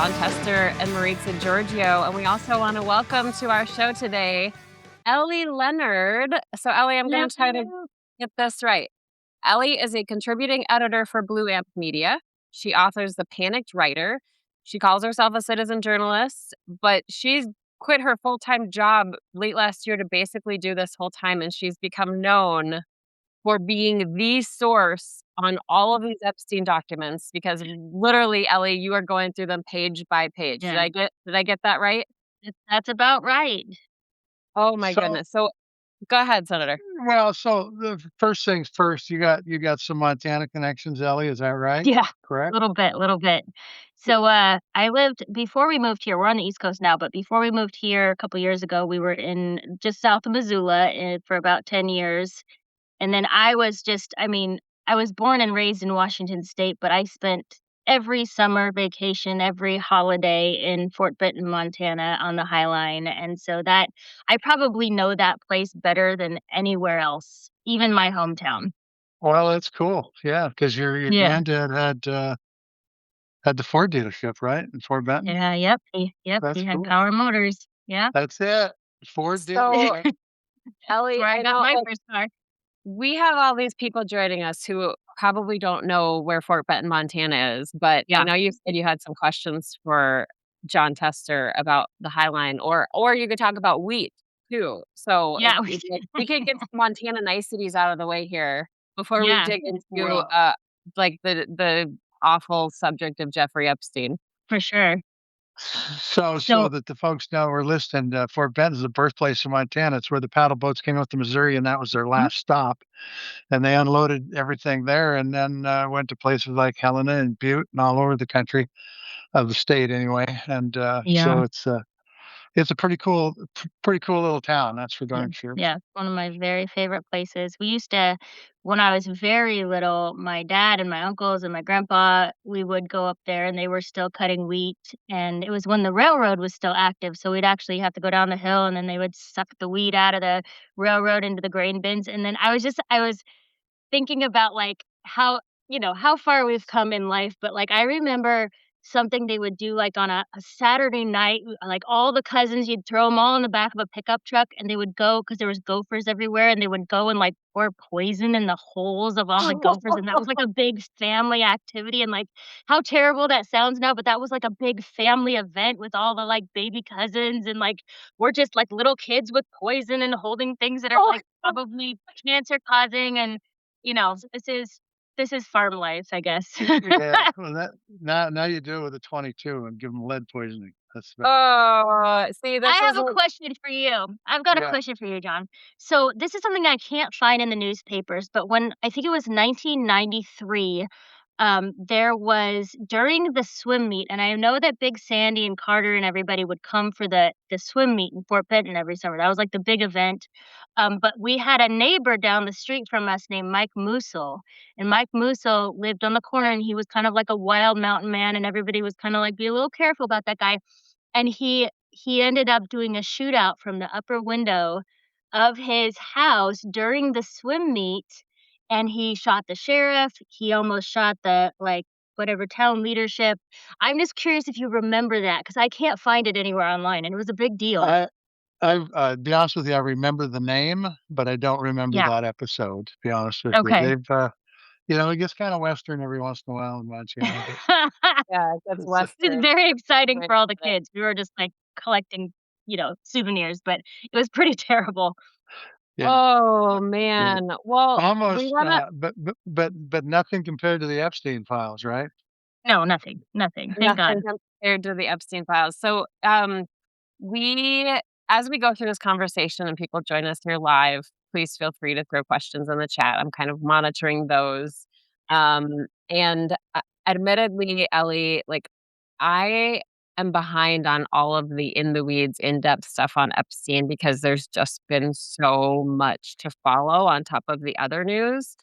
John Tester and Maritza Giorgio. And we also want to welcome to our show today, Ellie Leonard. So, Ellie, I'm going to try to get this right. Ellie is a contributing editor for Blue Amp Media. She authors The Panicked Writer. She calls herself a citizen journalist, but she's quit her full-time job late last year to basically do this whole time. And she's become known for being the source on all of these Epstein documents because literally, Ellie, you are going through them page by page. Yeah. Did I get that right? That's about right. Oh my So, goodness. So go ahead, Senator. well, so the first things first, you got some Montana connections, Ellie, is that right? Yeah, Correct? little bit. So, I lived before we moved here. We're on the East Coast now, but before we moved here a couple years ago, we were in just south of Missoula for about 10 years. And then I was I was born and raised in Washington State, but I spent every summer vacation, every holiday in Fort Benton, Montana on the High Line. And so that I probably know that place better than anywhere else, even my hometown. Well, that's cool. Yeah, because your Yeah. granddad had the Ford dealership, right? In Fort Benton? Yeah, yep. That's He had cool. Power Motors. Yeah. That's it. Ford So, dealership. That's Ellie, where I I got know my like, first car. we have all these people joining us who probably don't know where Fort Benton, Montana is, but I Yeah. know you said you had some questions for John Tester about the High Line, or you could talk about wheat too. So Yeah. we could get some Montana niceties out of the way here before we Yeah, dig into Well, like the awful subject of Jeffrey Epstein. for sure. so So, that the folks know we're listening, Fort Benton is the birthplace of Montana. It's where the paddle boats came up the Missouri, and that was their mhm, last stop. And they unloaded everything there, and then went to places like Helena and Butte and all over the country of the state, anyway. And yeah. so it's a pretty cool little town. That's for Yeah, darn sure. yeah, one of my very favorite places. We used to when I was very little, my dad and my uncles and my grandpa, we would go up there and they were still cutting wheat, and it was when the railroad was still active, so we'd actually have to go down the hill, and then they would suck the wheat out of the railroad into the grain bins, and then I was thinking about, like, how far we've come in life, but, like, I remember something they would do, like, on a Saturday night, like, all the cousins, you'd throw them all in the back of a pickup truck, and they would go because there was gophers everywhere, and they would go and, like, pour poison in the holes of all the gophers, and that was, like, a big family activity, and, like, how terrible that sounds now, but that was, like, a big family event with all the, like, baby cousins, and, like, we're just, like, little kids with poison and holding things that are, like, probably cancer causing, and this is farm life, I guess. Yeah. Well, now you do it with a 22 and give them lead poisoning. That's about, Oh, see, I this have a isn't. question for you. I've got a yeah. question for you, John. So this is something I can't find in the newspapers, but when I think it was 1993, there was during the swim meet, and I know that Big Sandy and Carter and everybody would come for the swim meet in Fort Benton every summer. That was like the big event. But we had a neighbor down the street from us named Mike Musil, and Mike Musil lived on the corner, and he was kind of like a wild mountain man, and everybody was kind of like, be a little careful about that guy. And he ended up doing a shootout from the upper window of his house during the swim meet, and he shot the sheriff, he almost shot the, like, whatever town leadership. I'm just curious if you remember that because I can't find it anywhere online, and it was a big deal. Be honest with you, I remember the name, but I don't remember Yeah, that episode. To be honest with you, okay. they've it gets kind of western every once in a while in Montana, but Yeah, that's it's, It's Western. very exciting Right. for all the kids. We were just, like, collecting, souvenirs, but it was pretty terrible. yeah, Oh yeah, man. Well, we almost. gotta But nothing compared to the Epstein files, right? No, nothing, thank nothing God. compared to the Epstein files. So, we as we go through this conversation and people join us here live, please feel free to throw questions in the chat. I'm kind of monitoring those. Um, and admittedly, Ellie, like I am behind on all of the in the weeds, in depth stuff on Epstein because there's just been so much to follow on top of the other news.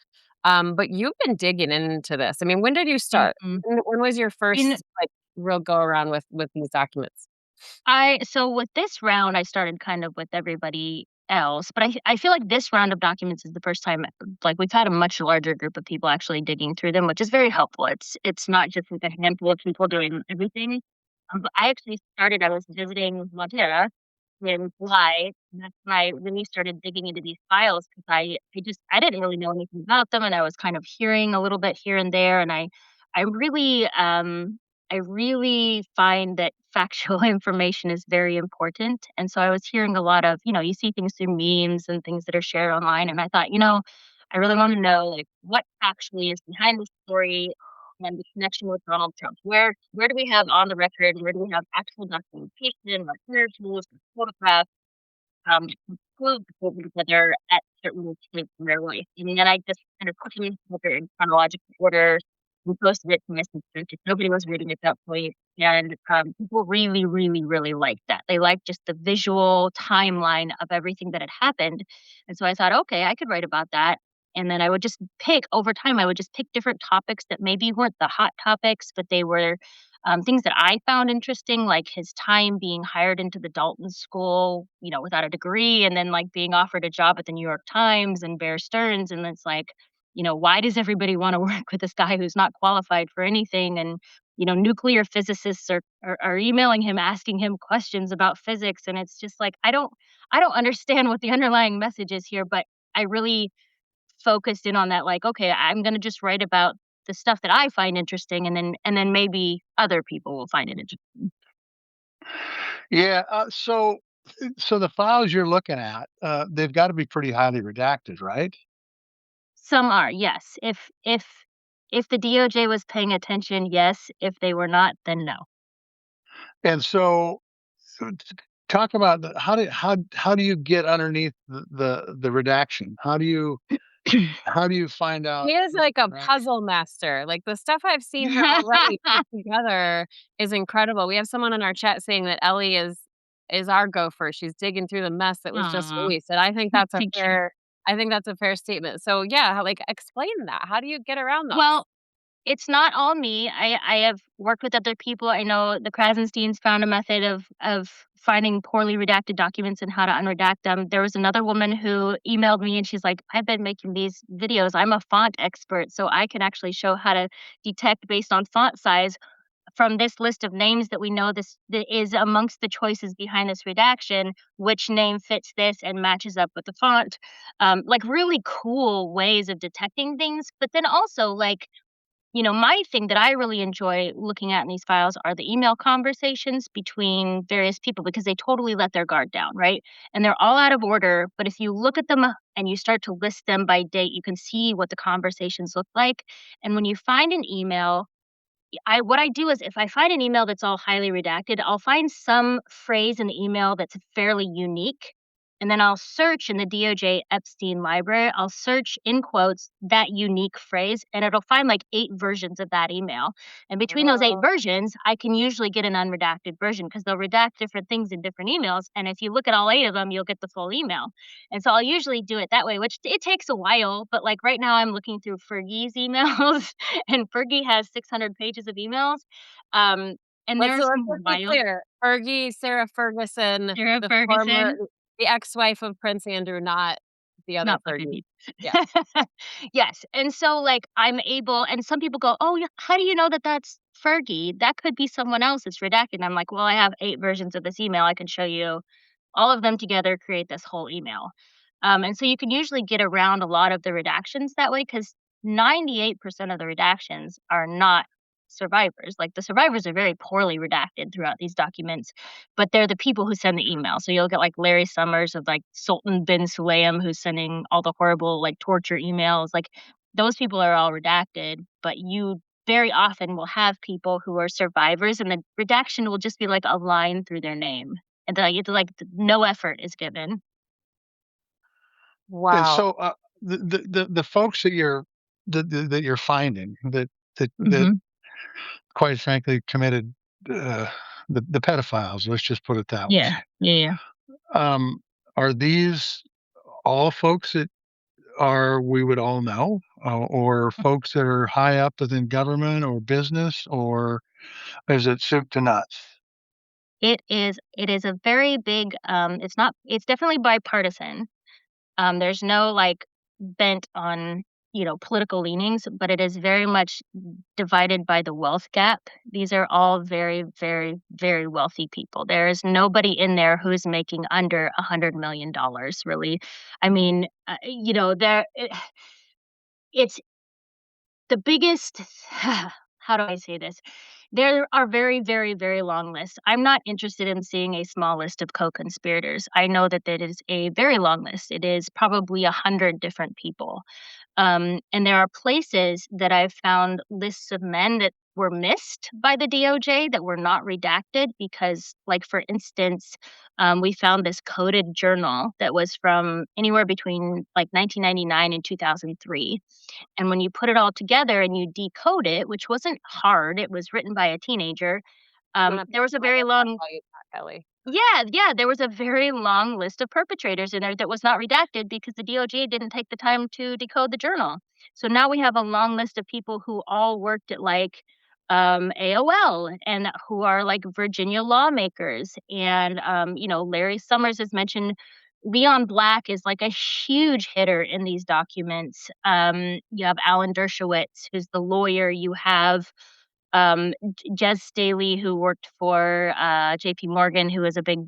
But you've been digging into this. I mean, when did you start? Mhm. When was your You first like real go around with these documents? so with this round, I started kind of with everybody else, but I feel like this round of documents is the first time, like, we've had a much larger group of people actually digging through them, which is very helpful. It's not just like a handful of people doing everything. But I was visiting Montana in July, and that's when I really started digging into these files because I didn't really know anything about them, and I was kind of hearing a little bit here and there, and I really, I really find that factual information is very important, and so I was hearing a lot of, you see things through memes and things that are shared online, and I thought, I really wanna know, like, what actually is behind the story and the connection with Donald Trump. Where do we have on the record, where do we have actual documentation, like interviews, photographs, prove the people together at certain points in their life. And then I just kind of put them together in chronological order and posted it to my sister because nobody was reading at that point. And people really, really, really liked that. They liked just the visual timeline of everything that had happened. And so I thought, okay, I could write about that. And then I would just pick over time, I would just pick different topics that maybe weren't the hot topics, but they were things that I found interesting, like his time being hired into the Dalton School, without a degree, and then like being offered a job at the New York Times and Bear Stearns. And it's like, why does everybody want to work with this guy who's not qualified for anything? And, nuclear physicists are emailing him, asking him questions about physics. And it's just like, I don't understand what the underlying message is here, but I really focused in on that, like, okay, I'm gonna just write about the stuff that I find interesting, and then maybe other people will find it interesting. Yeah. So the files you're looking at, they've got to be pretty highly redacted, right? Some are, yes. If the DOJ was paying attention, yes. If they were not, then no. And so talk about how do you get underneath the redaction? How do you find He out is who's like a redacting? puzzle master. Like, the stuff I've seen her already put together is incredible. We have someone in our chat saying that Ellie is our gopher. She's digging through the mess that was just Aw, released, and I think that's a thank you. fair I think that's a fair statement. So, yeah, like, explain that. How do you get around those? Well, it's not all me. I have worked with other people. I know the Krasensteins found a method of finding poorly redacted documents and how to unredact them. There was another woman who emailed me and she's like, "I've been making these videos. I'm a font expert, so I can actually show how to detect based on font size from this list of names that we know this that is amongst the choices behind this redaction, which name fits this and matches up with the font." Like really cool ways of detecting things, but then also like my thing that I really enjoy looking at in these files are the email conversations between various people because they totally let their guard down, right? And they're all out of order. But if you look at them and you start to list them by date, you can see what the conversations look like. And when you find an email, what I do is if I find an email that's all highly redacted, I'll find some phrase in the email that's fairly unique. And then I'll search in the DOJ Epstein library. I'll search in quotes that unique phrase, and it'll find like 8 versions of that email. And between those 8 versions, I can usually get an unredacted version because they'll redact different things in different emails. And if you look at all 8 of them, you'll get the full email. And so I'll usually do it that way, which it takes a while. But like right now, I'm looking through Fergie's emails and Fergie has 600 pages of emails. Um, and Let's there's let's some just be wild clear. Fergie, Sarah Ferguson, Sarah the former Ferguson, the ex-wife of Prince Andrew, not the other not Buffy Fergie. Beach. Yeah. Yes, and so, like, I'm able and some people go, "Oh, yeah, how do you know that that's Fergie? That could be someone else that's redacted." And I'm like, "Well, I have 8 versions of this email. I can show you all of them together create this whole email." And so you can usually get around a lot of the redactions that way because 98% of the redactions are not survivors. Like the survivors are very poorly redacted throughout these documents, but they're the people who send the email. So you'll get like Larry Summers of like Sultan bin Sulayem who's sending all the horrible like torture emails. Like those people are all redacted, but you very often will have people who are survivors and the redaction will just be like a line through their name. And no effort is given. And Wow. so the folks that you're finding that Mhm. quite frankly committed uh, the pedophiles. Let's just put it that way. Yeah. Yeah, yeah. Um, are these all folks that are we would all know, or folks that are high up within government or business, or is it soup to nuts? It is a very big, it's definitely bipartisan. There's no, like, bent on, political leanings, but it is very much divided by the wealth gap. These are all very, very, very wealthy people. There is nobody in there who's making under $100 million, really. I mean, it's the biggest. How do I say this? There are very, very, very long lists. I'm not interested in seeing a small list of co-conspirators. I know that it is a very long list. It is probably 100 different people. And there are places that I've found lists of men that were missed by the DOJ that were not redacted because, like, for instance, we found this coded journal that was from anywhere between like 1999 and 2003. And when you put it all together and you decode it, which wasn't hard, it was written by a teenager. I'm gonna There was a my very laptop long while you talk, Ellie. Yeah, yeah, there was a very long list of perpetrators in there that was not redacted because the DOJ didn't take the time to decode the journal. So now we have a long list of people who all worked at like AOL and who are like Virginia lawmakers. And Larry Summers has mentioned Leon Black is like a huge hitter in these documents. You have Alan Dershowitz, who's the lawyer. You have Jez Staley, who worked for JP Morgan, who was a big,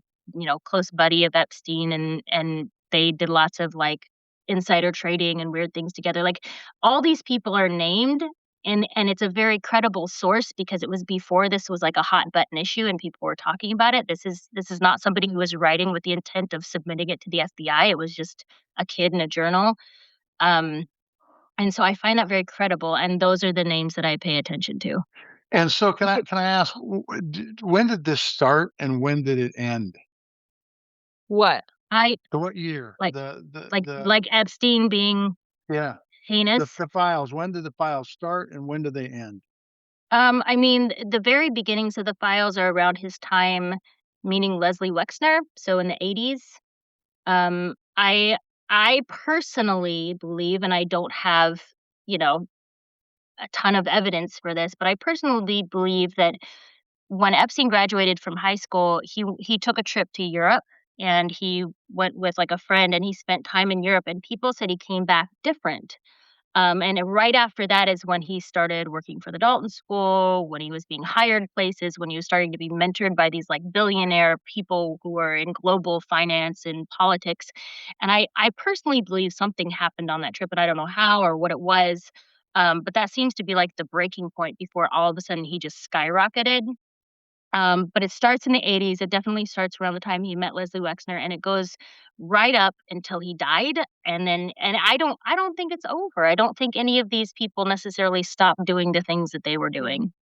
close buddy of Epstein, and they did lots of like insider trading and weird things together. Like all these people are named, and it's a very credible source because it was before this was like a hot button issue and people were talking about it. This is not somebody who was writing with the intent of submitting it to the FBI. It was just a kid in a journal. Um, and so I find that very credible, and those are the names that I pay attention to. And so can I ask, when did this start and when did it end? What? I So what year? like like The like Epstein being yeah, heinous. the files. When did the files start and when did they end? I mean, the very beginnings of the files are around his time, meaning Leslie Wexner, so in the 80s. Um, I I personally believe, and I don't have, you know, a ton of evidence for this, but I personally believe that when Epstein graduated from high school, he took a trip to Europe and he went with like a friend and he spent time in Europe and people said he came back different. Right after that is when he started working for the Dalton School, when he was being hired places, when he was starting to be mentored by these like billionaire people who are in global finance and politics. And I personally believe something happened on that trip, and I don't know how or what it was. But that seems to be like the breaking point before all of a sudden he just skyrocketed. But it starts in the 80s. It definitely starts around the time he met Leslie Wexner, and it goes right up until he died. And I don't think it's over. I don't think any of these people necessarily stopped doing the things that they were doing.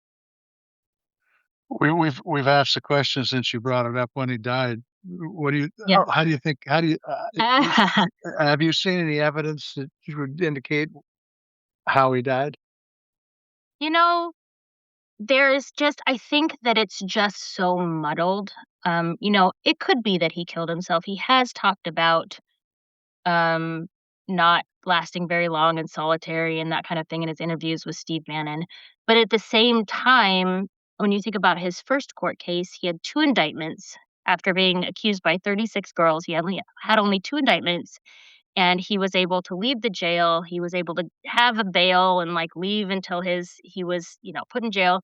We've asked the question since you brought it up when he died. What do you? Yeah. How do you think? How do you? Have you seen any evidence that would indicate how he died? you know, there's just I think that it's just so muddled. It could be that he killed himself. He has talked about um, not lasting very long in solitary and that kind of thing in his interviews with Steve Bannon. But at the same time, when you think about his first court case, he had two indictments. After being accused by 36 girls, he only had only two indictments, and he was able to leave the jail. He was able to have a bail and like leave until he was put in jail.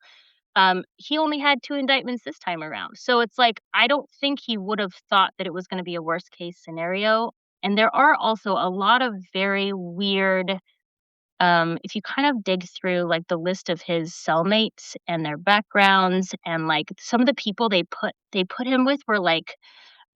He only had 2 indictments this time around. So it's like, I don't think he would have thought that it was gonna be a worst case scenario. And there are also a lot of very weird, if you kind of dig through, like, the list of his cellmates and their backgrounds and, like, some of the people they put him with were, like,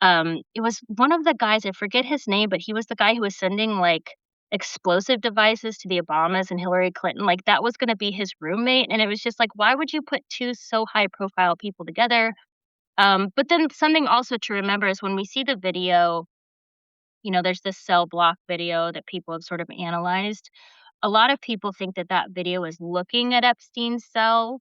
it was one of the guys, I forget his name, but he was the guy who was sending, like, explosive devices to the Obamas and Hillary Clinton, like, that was gonna be his roommate, and it was just like, why would you put 2 so high profile people together? But then something also to remember is when we see the video, there's this cell block video that people have sort of analyzed. A lot of people think that that video is looking at Epstein's cell,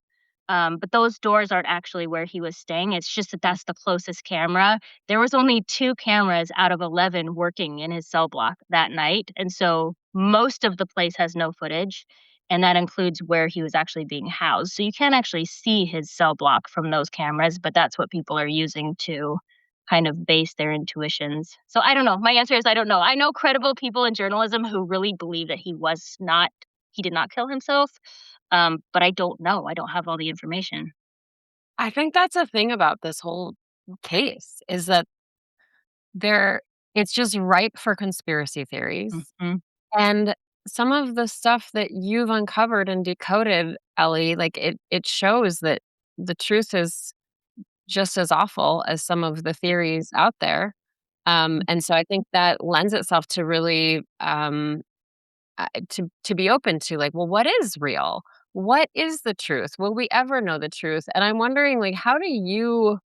but those doors aren't actually where he was staying. It's just that that's the closest camera. There was only 2 cameras out of 11 working in his cell block that night, and so most of the place has no footage, and that includes where he was actually being housed. So you can't actually see his cell block from those cameras, but that's what people are using to kind of base their intuitions. So I don't know. My answer is I don't know. I know credible people in journalism who really believe that he did not kill himself. But I don't know. I don't have all the information. I think that's a thing about this whole case is that there it's just ripe for conspiracy theories. Mhm. And some of the stuff that you've uncovered and decoded, Ellie, like it shows that the truth is just as awful as some of the theories out there. And so I think that lends itself to really to be open to like, well, what is real? What is the truth? Will we ever know the truth? And I'm wondering, like, how do you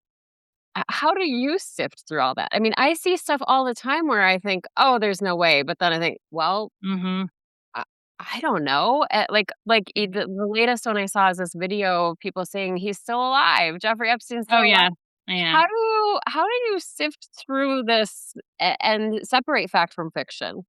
sift through all that? I mean, I see stuff all the time where I think, oh, there's no way, but then I think, well, Mhm. I, I don't know. The latest one I saw is this video of people saying he's still alive. Jeffrey Epstein's Oh, still alive. yeah. Yeah. How do you sift through this and separate fact from fiction?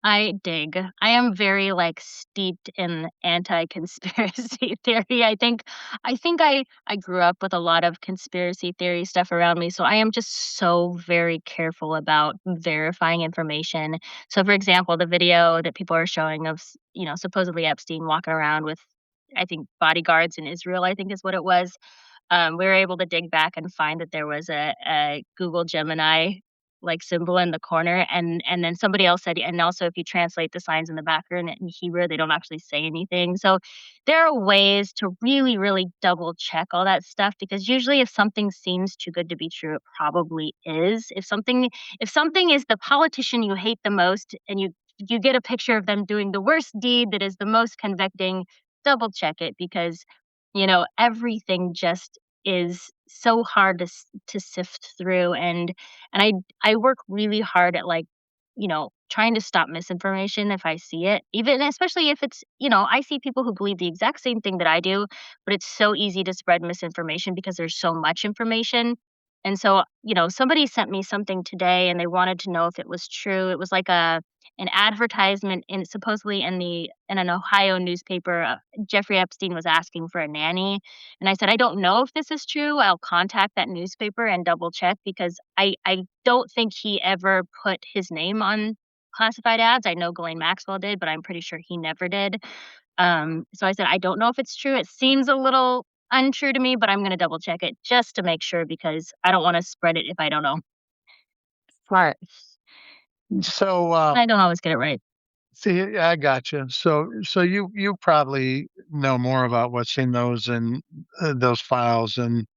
I dig. I am very, like, steeped in anti-conspiracy theory. I think I grew up with a lot of conspiracy theory stuff around me, so I am just so very careful about verifying information. So, for example, the video that people are showing of, supposedly Epstein walking around with, I think, bodyguards in Israel, I think is what it was. We were able to dig back and find that there was a Google Gemini like symbol in the corner, and then somebody else said, and also if you translate the signs in the background in Hebrew, they don't actually say anything. So there are ways to really, really double check all that stuff because usually if something seems too good to be true, it probably is. If something is the politician you hate the most and you get a picture of them doing the worst deed that is the most convicting, double check it because everything just is so hard to sift through and I work really hard at like, trying to stop misinformation if I see it. Even especially if it's, I see people who believe the exact same thing that I do, but it's so easy to spread misinformation because there's so much information. And so, somebody sent me something today and they wanted to know if it was true. It was like an advertisement in supposedly in an Ohio newspaper. Jeffrey Epstein was asking for a nanny, and I said, "I don't know if this is true. I'll contact that newspaper and double check because I don't think he ever put his name on classified ads. I know Ghislaine Maxwell did, but I'm pretty sure he never did." So I said, "I don't know if it's true. It seems a little untrue to me, but I'm gonna double check it just to make sure because I don't wanna spread it if I don't know." Smart. So, I don't always get it right. see, I gotcha. So you probably know more about what's in those files than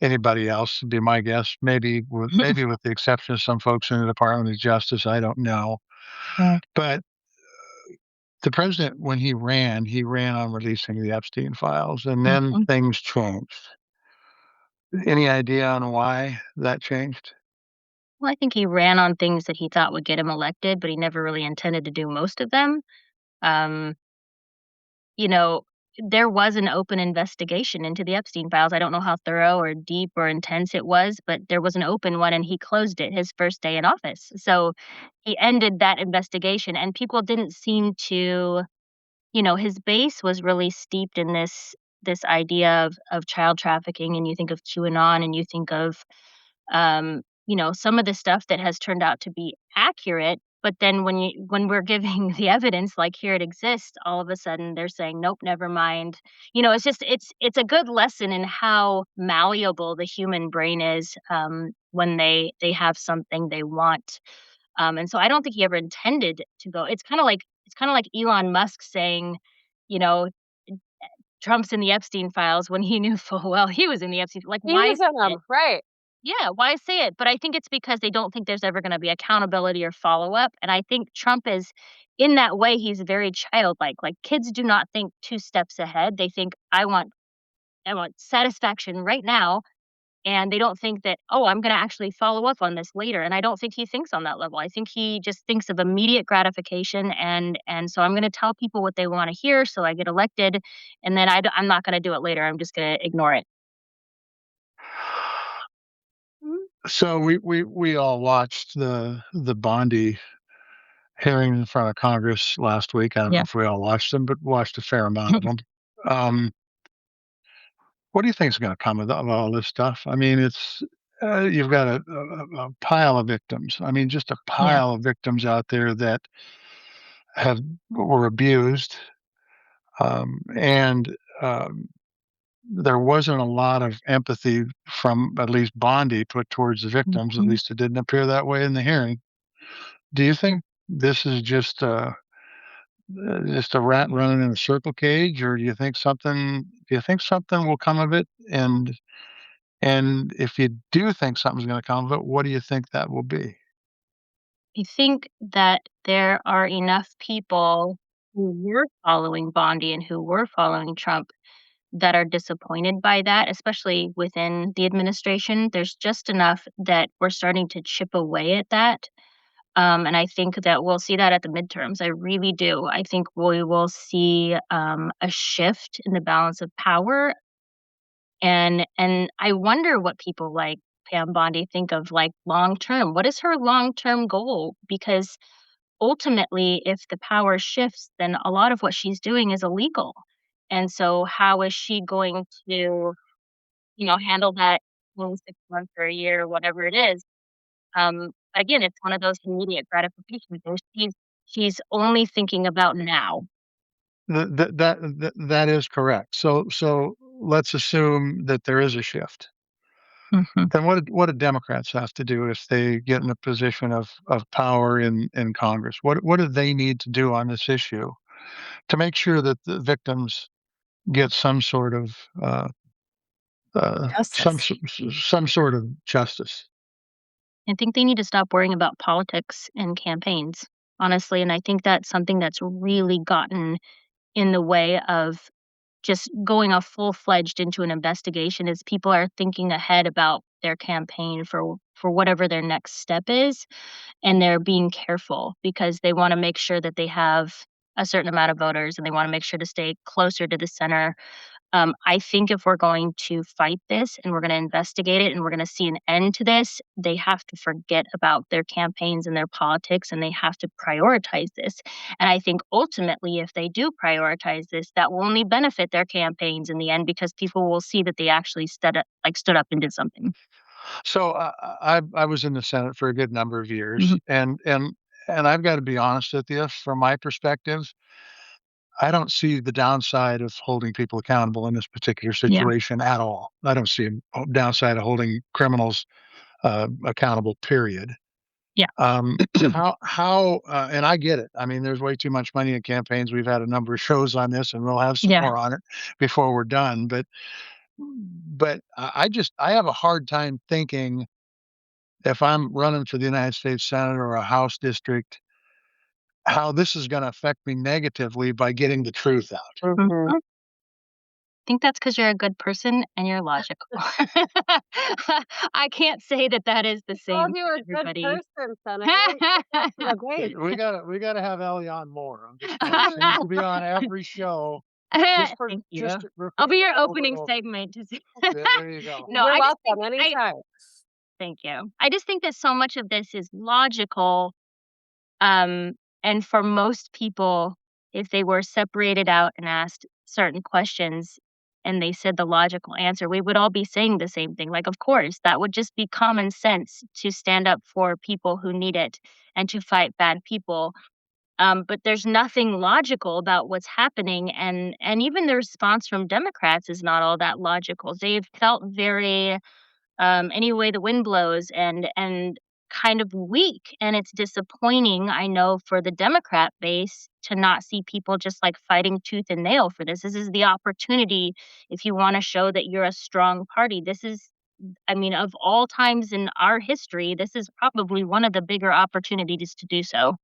anybody else, would be my guess. Maybe with the exception of some folks in the Department of Justice, I don't know. Mm. But the president, when he ran on releasing the Epstein files, and then Mhm. things changed. Any idea on why that changed? Well, I think he ran on things that he thought would get him elected, but he never really intended to do most of them. Um, you know, there was an open investigation into the Epstein files. I don't know how thorough or deep or intense it was, but there was an open one and he closed it his first day in office. So he ended that investigation and people didn't seem to, his base was really steeped in this idea of child trafficking and you think of QAnon and you think of some of the stuff that has turned out to be accurate, but then when we're giving the evidence like here it exists, all of a sudden they're saying, nope, never mind. It's a good lesson in how malleable the human brain is when they have something they want. And so I don't think he ever intended to go. It's kind of like Elon Musk saying, you know, Trump's in the Epstein files when he knew full well he was in the Epstein. Like, He why was say in them, it? right? Yeah, why say it? But I think it's because they don't think there's ever gonna be accountability or follow-up, and I think Trump is in that way, he's very childlike, like, kids do not think 2 steps ahead, they think, "I want satisfaction right now," and they don't think that, "Oh, I'm gonna actually follow up on this later," and I don't think he thinks on that level, I think he just thinks of immediate gratification, and so I'm gonna tell people what they wanna hear so I get elected, and then I'm not gonna do it later, I'm just gonna ignore it. So we all watched the Bondi hearings in front of Congress last week. I don't know Yeah. if we all watched them, but watched a fair amount of them. Um, what do you think is going to come of all this stuff? I mean, you've got a pile of victims. I mean, just a Yeah. pile of victims out there that have were abused, and there wasn't a lot of empathy from at least Bondi put towards the victims. At Mhm. least it didn't appear that way in the hearing. Do you think this is just a rat running in a circle cage, or do you think something will come of it? And if you do think something's going to come of it, what do you think that will be? I think that there are enough people who were following Bondi and who were following Trump that are disappointed by that, especially within the administration. There's just enough that we're starting to chip away at that. And I think that we'll see that at the midterms. I really do. I think we will see a shift in the balance of power. And I wonder what people like Pam Bondi think of like long term. What is her long term goal? Because ultimately, if the power shifts, then a lot of what she's doing is illegal. And so, how is she going to, handle that in 6 months or a year, whatever it is? Again, it's one of those immediate gratification things. She's only thinking about now. That is correct. So let's assume that there is a shift. Mhm. Then what do Democrats have to do if they get in a position of power in Congress? What do they need to do on this issue to make sure that the victims get some sort of uh, some Justice. s- some sort of justice? I think they need to stop worrying about politics and campaigns, honestly. And I think that's something that's really gotten in the way of just going off full-fledged into an investigation is people are thinking ahead about their campaign for whatever their next step is, and they're being careful because they wanna make sure that they have a certain amount of voters, and they wanna make sure to stay closer to the center. I think if we're going to fight this and we're gonna investigate it and we're gonna see an end to this, they have to forget about their campaigns and their politics, and they have to prioritize this. And I think ultimately, if they do prioritize this, that will only benefit their campaigns in the end because people will see that they actually stood up and did something. So I was in the Senate for a good number of years, Mhm. and I've got to be honest with you. From my perspective, I don't see the downside of holding people accountable in this particular Yeah. situation at all. I don't see a downside of holding criminals accountable. Period. Yeah. And I get it. I mean, there's way too much money in campaigns. We've had a number of shows on this, and we'll have some Yeah. more on it before we're done. But I have a hard time thinking if I'm running for the United States Senate or a House district, how this is going to affect me negatively by getting the truth out. Mhm. Mhm. Think that's because 'cause you're a good person and you're logical. I can't say that that is the Called same you for a good everybody. person, Senator. You took that to the bank. We gotta have Ellie on more. I'm just saying, seems to be on every show, Thank just you. to I'll repeat be your over and opening over. segment to see. There you go. No, You're I just think welcome I anytime. thank you. I just think that so much of this is logical. Um, and for most people, if they were separated out and asked certain questions and they said the logical answer, we would all be saying the same thing. Like, of course, that would just be common sense to stand up for people who need it and to fight bad people. But there's nothing logical about what's happening, and even the response from Democrats is not all that logical. They've felt very any way the wind blows and kind of weak, and it's disappointing, I know, for the Democrat base to not see people just like fighting tooth and nail for this. This is the opportunity if you want to show that you're a strong party. This is, I mean, of all times in our history, this is probably one of the bigger opportunities to do so.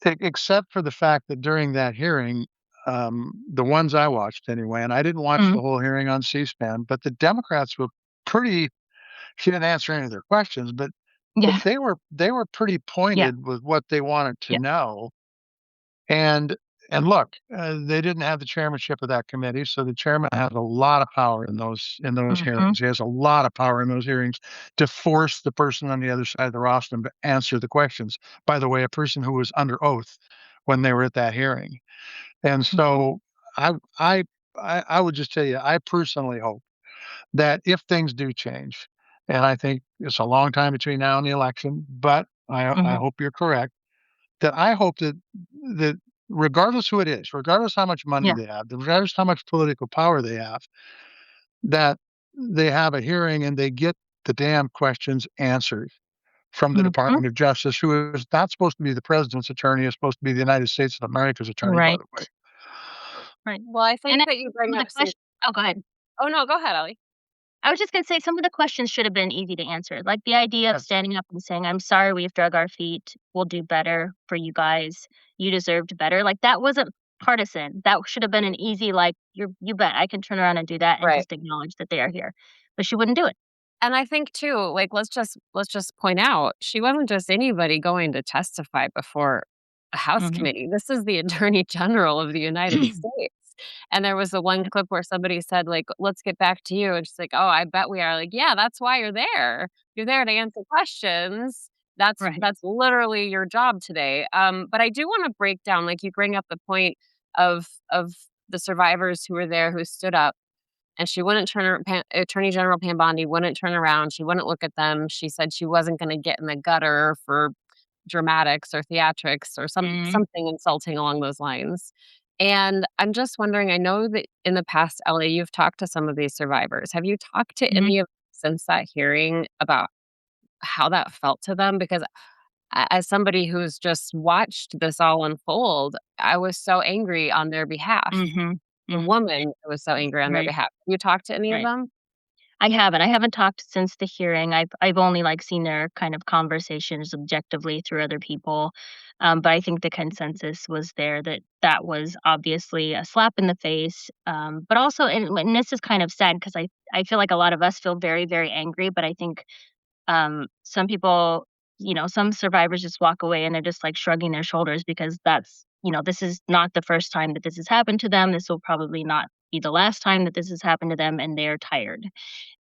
Except for the fact that during that hearing, the ones I watched anyway, and I didn't watch Mm, the whole hearing on C-SPAN, but the Democrats were pretty. She didn't answer any of their questions, but yeah, they were pretty yeah, pointed with what they wanted to yeah. know. And and look, they didn't have the chairmanship of that committee, so the chairman has a lot of power in those Hmm. hearings. He has a lot of power in those hearings to force the person on the other side of the rostrum to answer the questions. By the way, a person who was under oath when they were at that hearing. And so I I I would just tell you, I personally hope that if things do change, and I think it's a long time between now and the election, but I Mhm, hope you're correct, that I hope that regardless who it is, regardless how much money yeah, they have, regardless how much political power they have, that they have a hearing and they get the damn questions answered from the mhm, Department of Justice, who is not supposed to be the president's attorney, is supposed to be the United States of America's attorney, by right, the way. right, Well, I and think then that you some bring of the up some. questions. Oh, go ahead. Oh, no, go ahead, Ellie. I was just gonna say some of the questions should have been easy to answer, like the idea of Yes. standing up and saying, "I'm sorry we've drug our feet. We'll do better for you guys. You deserved better." Like, that wasn't partisan. That should have been an easy, like, "You bet I can turn around and do that and Right. just acknowledge that they are here." But she wouldn't do it. And I think too, like, let's just point out, she wasn't just anybody going to testify before a House Mhm. committee. This is the Attorney General of the United States. And there was the one Yep, clip where somebody said, like, "Let's get back to you." And she's like, "Oh, I bet we are." Like, "Yeah, that's why you're there. You're there to answer questions. right. That's literally your job today." But I do wanna break down, like, you bring up the point of the survivors who were there who stood up. And she wouldn't turn her Attorney General Pam Bondi wouldn't turn around, she wouldn't look at them, she said she wasn't gonna get in the gutter for dramatics or theatrics or Mhm, something insulting along those lines. And I'm just wondering, I know that in the past, Ellie, you've talked to some of these survivors. Have you talked to mhm, any of since that hearing about how that felt to them? Because as somebody who's just watched this all unfold, I was so angry on their behalf. mhm, The mhm. woman was so angry on their Right, behalf. Have you talked to any of right. them? I haven't. I haven't talked since the hearing. I've only, like, seen their kind of conversations objectively through other people, but I think the consensus was there that that was obviously a slap in the face, but also and this is kind of sad because I feel like a lot of us feel very, very angry, but I think, some people, some survivors just walk away and they're just, like, shrugging their shoulders because this is not the first time that this has happened to them. This will probably not be the last time that this has happened to them, and they're tired.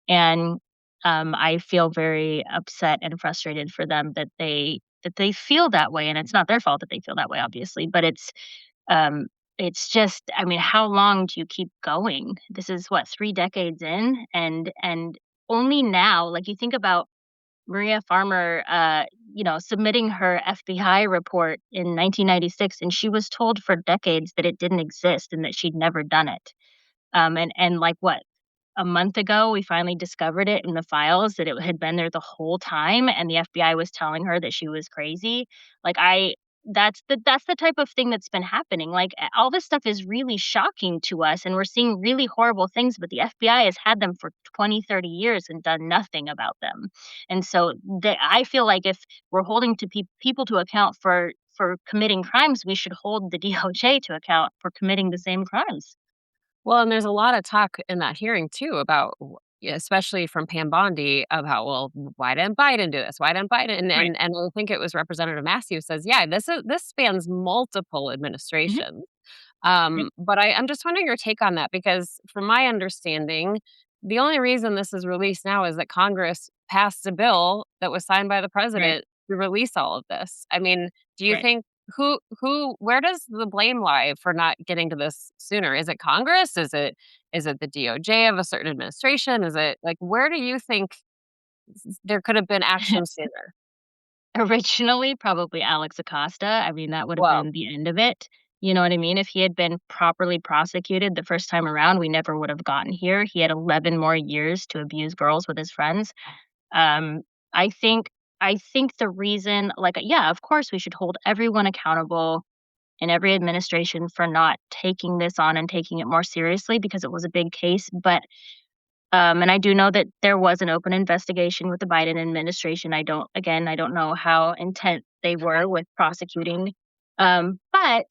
And, I feel very upset and frustrated for them that they feel that way, and it's not their fault that they feel that way, obviously, but um, it's just, I mean, how long do you keep going? This is what, 3 decades in, and only now, like, you think about Maria Farmer, submitting her FBI report in 1996, and she was told for decades that it didn't exist and that she'd never done it. And like, what, a month ago, we finally discovered it in the files that it had been there the whole time, and the FBI was telling her that she was crazy. Like, that's the type of thing that's been happening. Like, all this stuff is really shocking to us, and we're seeing really horrible things, but the FBI has had them for 20, 30 years and done nothing about them. And so I feel like if we're holding to people to account for committing crimes, we should hold the DOJ to account for committing the same crimes. Well, and there's a lot of talk in that hearing too about yeah, especially from Pam Bondi about, well, why didn't Biden do this? Why didn't Biden? And Right. I think it was Representative Massey who says, yeah, this spans multiple Mhm. administrations. Yep. But I'm just wondering your take on that because, from my understanding, the only reason this is released now is that Congress passed a bill that was signed by the Right. president to release all of this. I mean, do you Right. think where does the blame lie for not getting to this sooner? Is it Congress? Is it the DOJ of a certain administration? Is it like where do you think there could have been action sooner? Originally, probably Alex Acosta. I mean, that would have Well, been the end of it. You know what I mean? If he had been properly prosecuted the first time around, we never would have gotten here. He had 11 more years to abuse girls with his friends. Um, I think I think the reason, like, yeah, of course we should hold everyone accountable in every administration for not taking this on and taking it more seriously because it was a big case, but and I do know that there was an open investigation with the Biden administration. I don't know how intent they were with prosecuting. But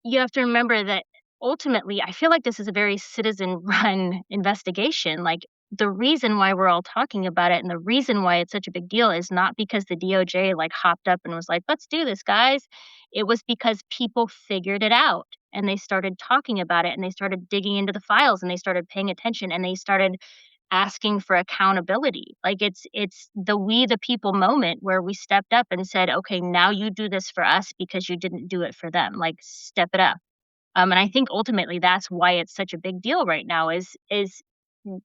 you have to remember that ultimately, I feel like this is a very citizen run investigation. Like, the reason why we're all talking about it and the reason why it's such a big deal is not because the DOJ like hopped up and was like, let's do this, guys. It was because people figured it out and they started talking about it and they started digging into the files and they started paying attention and they started asking for accountability. Like, it's the we the people moment where we stepped up and said, okay, now you do this for us because you didn't do it for them. Like, step it up. And I think ultimately that's why it's such a big deal right now is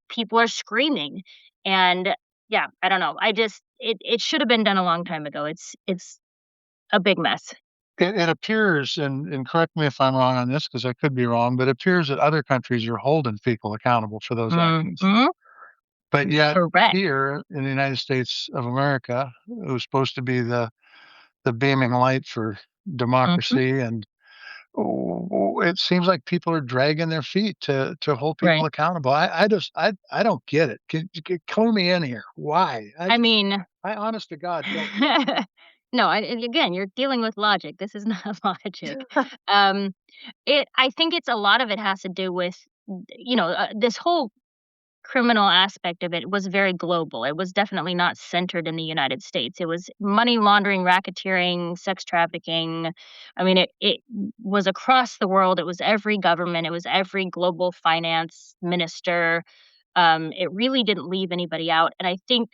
people are screaming. And yeah, I don't know. It should have been done a long time ago. It's a big mess. It appears, and correct me if I'm wrong on this because I could be wrong, but it appears that other countries are holding people accountable for those actions. Mhm. But yet Correct. here in the United States of America, it was supposed to be the beaming light for Mhm. democracy, and it seems like people are dragging their feet to hold people Right. accountable. I don't get it. Clue me in here. Why? I mean, I honest to God don't get no, and again, you're dealing with logic. This is not logic. Um, I think it's a lot of it has to do with, this whole criminal aspect of it was very global. It was definitely not centered in the United States. It was money laundering, racketeering, sex trafficking. I mean, it was across the world. It was every government. It was every global finance minister. It really didn't leave anybody out. And I think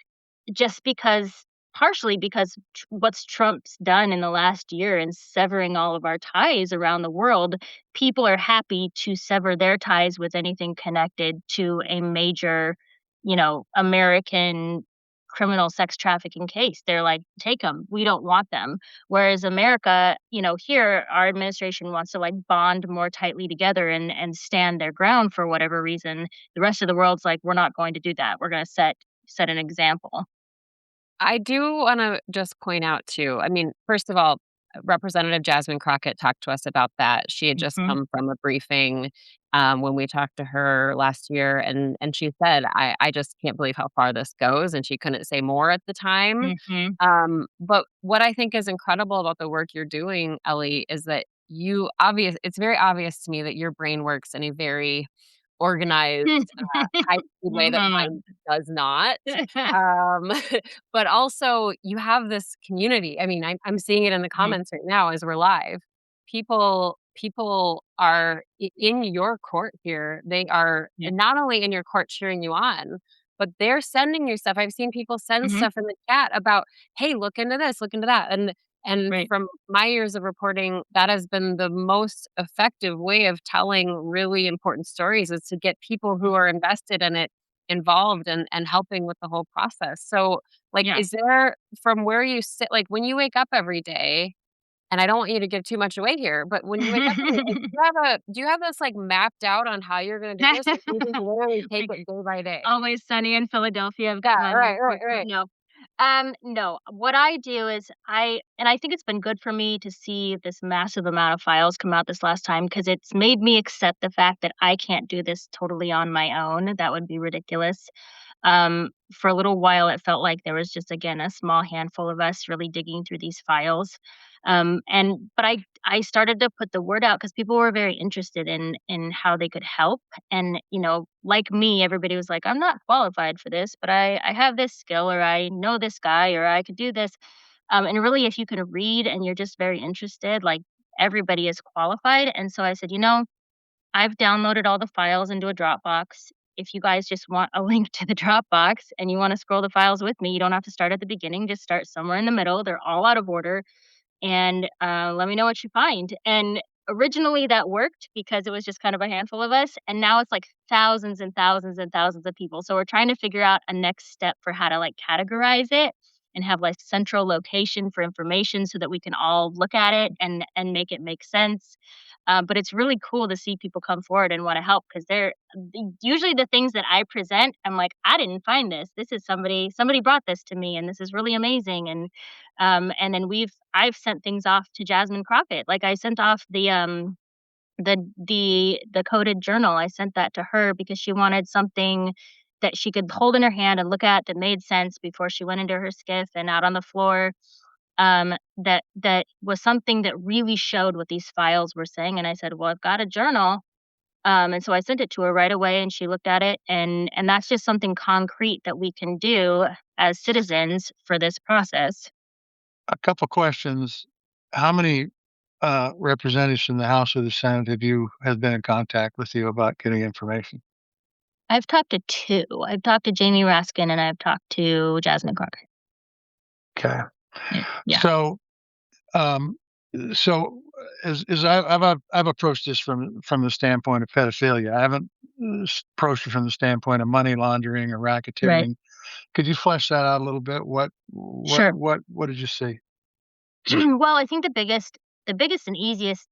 just because, partially because what's Trump's done in the last year in severing all of our ties around the world, people are happy to sever their ties with anything connected to a major, American criminal sex trafficking case. They're like, take them. We don't want them. Whereas America, here, our administration wants to like bond more tightly together and stand their ground for whatever reason. The rest of the world's like, we're not going to do that. We're going to set an example. I do wanna just point out too, I mean, first of all, Representative Jasmine Crockett talked to us about that. She had just Mhm. come from a briefing, when we talked to her last year, and she said, "I just can't believe how far this goes," and she couldn't say more at the time. Mhm. But what I think is incredible about the work you're doing, Ellie, is that it's very obvious to me that your brain works in a very organized, high-speed way that mine does not. Um, but also you have this community. I mean, I'm seeing it in the Mhm. comments right now as we're live. People are in your court here. They are Yeah. not only in your court cheering you on, but they're sending you stuff. I've seen people send Mhm. stuff in the chat about, "Hey, look into this, look into that." And Right. from my years of reporting, that has been the most effective way of telling really important stories is to get people who are invested in it involved and helping with the whole process. So, like, Yeah. is there from where you sit, like, when you wake up every day, and I don't want you to give too much away here, but when you wake up every like, do you have this, like, mapped out on how you're gonna do this, or do you just literally take Like, it day by day? Always Sunny in Philadelphia, I've got Yeah, my little right, right, report right. no. No. What I do is I think it's been good for me to see this massive amount of files come out this last time because it's made me accept the fact that I can't do this totally on my own. That would be ridiculous. For a little while, it felt like there was just, again, a small handful of us really digging through these files. But I started to put the word out because people were very interested in how they could help. And, like me, everybody was like, I'm not qualified for this, but I have this skill or I know this guy or I could do this. And really, if you can read and you're just very interested, like everybody is qualified. And so I said, I've downloaded all the files into a Dropbox. If you guys just want a link to the Dropbox and you want to scroll the files with me, you don't have to start at the beginning. Just start somewhere in the middle. They're all out of order and let me know what you find. And originally that worked because it was just kind of a handful of us. And now it's like thousands and thousands and thousands of people. So we're trying to figure out a next step for how to like categorize it and have like central location for information so that we can all look at it and make it make sense. But it's really cool to see people come forward and want to help because usually the things that I present. I'm like, I didn't find this. This is somebody brought this to me, and this is really amazing. And then I've sent things off to Jasmine Crockett. Like I sent off the coded journal. I sent that to her because she wanted something that she could hold in her hand and look at that made sense before she went into her skiff and out on the floor. That was something that really showed what these files were saying. And I said, well, I've got a journal. And so I sent it to her right away and she looked at it and that's just something concrete that we can do as citizens for this process. A couple questions. How many representatives from the House or the Senate have been in contact with you about getting information? I've talked to 2. I've talked to Jamie Raskin and I've talked to Jasmine Crockett. Okay. Yeah. So, um, so as I've approached this from the standpoint of pedophilia. I haven't approached it from the standpoint of money laundering or Right. racketeering. Could you flesh that out a little bit? Sure. What did you see? Well, I think the biggest and easiest